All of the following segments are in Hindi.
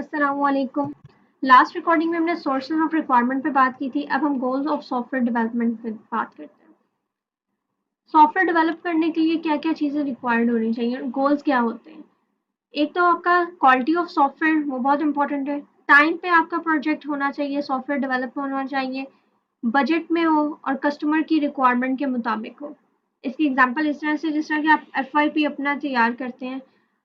अस्सलामुअलैकुम। लास्ट रिकॉर्डिंग में हमने सोर्सेज ऑफ रिक्वायरमेंट पे बात की थी। अब हम गोल्स ऑफ सॉफ्टवेयर डेवलपमेंट पे बात करते हैं। सॉफ्टवेयर डेवलप करने के लिए क्या क्या चीज़ें रिक्वायर्ड होनी चाहिए, गोल्स क्या होते हैं। एक तो आपका क्वालिटी ऑफ सॉफ्टवेयर, वो बहुत इंपॉर्टेंट है। टाइम पे आपका प्रोजेक्ट होना चाहिए, सॉफ्टवेयर डेवलप होना चाहिए, बजट में हो और कस्टमर की रिक्वायरमेंट के मुताबिक हो। इसकी एग्जांपल इस तरह से, जिस तरह कि आप एफवाईपी अपना तैयार करते हैं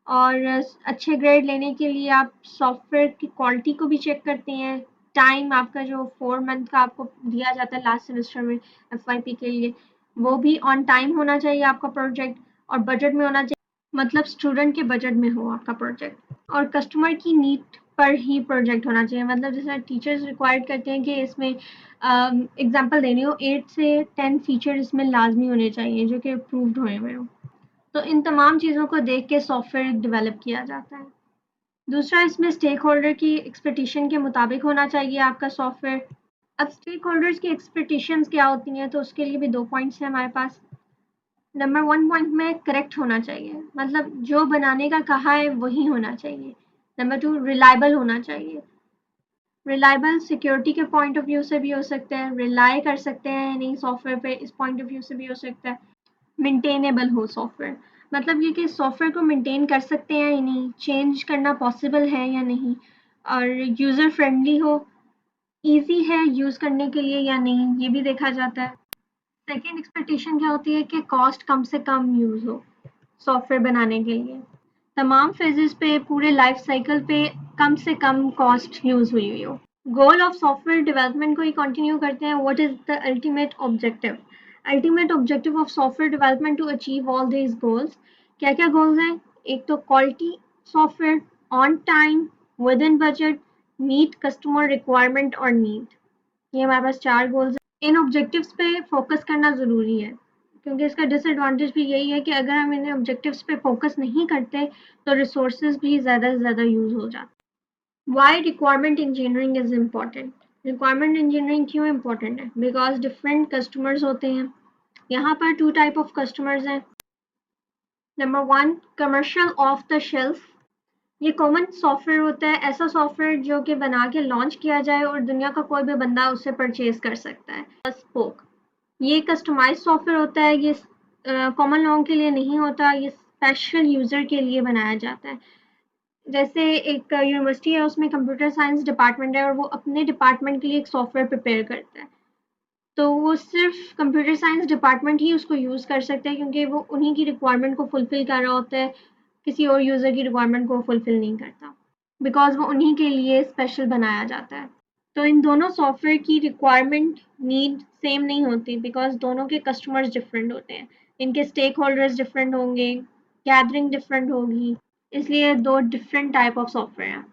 और अच्छे ग्रेड लेने के लिए आप सॉफ्टवेयर की क्वालिटी को भी चेक करते हैं। टाइम आपका जो 4 मंथ का आपको दिया जाता है लास्ट सेमेस्टर में एफवाईपी के लिए, वो भी ऑन टाइम होना चाहिए आपका प्रोजेक्ट, और बजट में होना चाहिए, मतलब स्टूडेंट के बजट में हो आपका प्रोजेक्ट, और कस्टमर की नीड पर ही प्रोजेक्ट होना चाहिए। मतलब जैसे टीचर्स रिक्वायर्ड करते हैं कि इसमें एग्जांपल देनी हो, 8 से 10 फीचर इसमें लाजमी होने चाहिए जो कि अप्रूव्ड हुए हुए हो। तो इन तमाम चीज़ों को देख के सॉफ्टवेयर डेवलप किया जाता है। दूसरा, इसमें स्टेक होल्डर की एक्सपेक्टेशन के मुताबिक होना चाहिए आपका सॉफ्टवेयर। अब स्टेक होल्डर्स की एक्सपेक्टेशंस क्या होती हैं, तो उसके लिए भी 2 पॉइंट्स हैं हमारे पास। नंबर 1 पॉइंट में करेक्ट होना चाहिए, मतलब जो बनाने का कहा है वही होना चाहिए। नंबर 2, रिलायबल होना चाहिए। रिलायबल सिक्योरिटी के पॉइंट ऑफ व्यू से भी हो सकता है, रिलाई कर सकते हैं नहीं सॉफ्टवेयर पे, इस पॉइंट ऑफ व्यू से भी हो सकता है। मेंटेनेबल हो सॉफ्टवेयर, मतलब ये कि सॉफ्टवेयर को मेंटेन कर सकते हैं या नहीं, चेंज करना पॉसिबल है या नहीं, और यूज़र फ्रेंडली हो, इजी है यूज़ करने के लिए या नहीं, ये भी देखा जाता है। सेकेंड एक्सपेक्टेशन क्या होती है कि कॉस्ट कम से कम यूज़ हो सॉफ्टवेयर बनाने के लिए, तमाम फेजेस पे, पूरे लाइफ साइकिल पे कम से कम कॉस्ट यूज़ हुई हुई हो। गोल ऑफ सॉफ्टवेयर डेवलपमेंट को ही कंटिन्यू करते हैं। What is the ultimate objective? Ultimate objective of software development to achieve all these goals. क्या क्या गोल्स हैं? एक तो quality software, on time, within budget, meet customer requirement और नीड। ये हमारे पास 4 गोल्स हैं। इन ऑब्जेक्टिव्स पे फोकस करना ज़रूरी है, क्योंकि इसका डिसएडवांटेज भी यही है कि अगर हम इन ऑब्जेक्टिव्स पे फोकस नहीं करते तो रिसोर्सेज भी ज़्यादा से ज़्यादा यूज़ हो जाते हैं। Why requirement engineering is important? Requirement engineering क्यों important है? Because different customers होते हैं। यहाँ पर 2 type of customers हैं। Number 1, commercial off the shelf। ये कॉमन सॉफ्टवेयर होता है, ऐसा सॉफ्टवेयर जो कि बना के लॉन्च किया जाए और दुनिया का कोई भी बंदा उससे परचेज कर सकता है। स्पोक, ये कस्टमाइज सॉफ्टवेयर होता है, ये कॉमन लोगों के लिए नहीं होता, ये स्पेशल यूज़र के लिए बनाया जाता है। जैसे एक यूनिवर्सिटी है, उसमें कंप्यूटर साइंस डिपार्टमेंट है और वो अपने डिपार्टमेंट के लिए एक सॉफ्टवेयर प्रिपेयर करता है, तो वो सिर्फ कंप्यूटर साइंस डिपार्टमेंट ही उसको यूज़ कर सकता है, क्योंकि वो उन्हीं की रिक्वायरमेंट को फुलफ़िल कर रहा होता है, किसी और यूज़र की रिक्वायरमेंट को फुलफ़िल नहीं करता, बिकॉज़ वो उन्हीं के लिए स्पेशल बनाया जाता है। तो इन दोनों सॉफ्टवेयर की रिक्वायरमेंट, नीड सेम नहीं होती, बिकॉज़ दोनों के कस्टमर्स डिफरेंट होते हैं, इनके स्टेक होल्डर्स डिफरेंट होंगे, गैदरिंग डिफरेंट होगी, इसलिए 2 डिफरेंट टाइप ऑफ सॉफ्टवेयर हैं।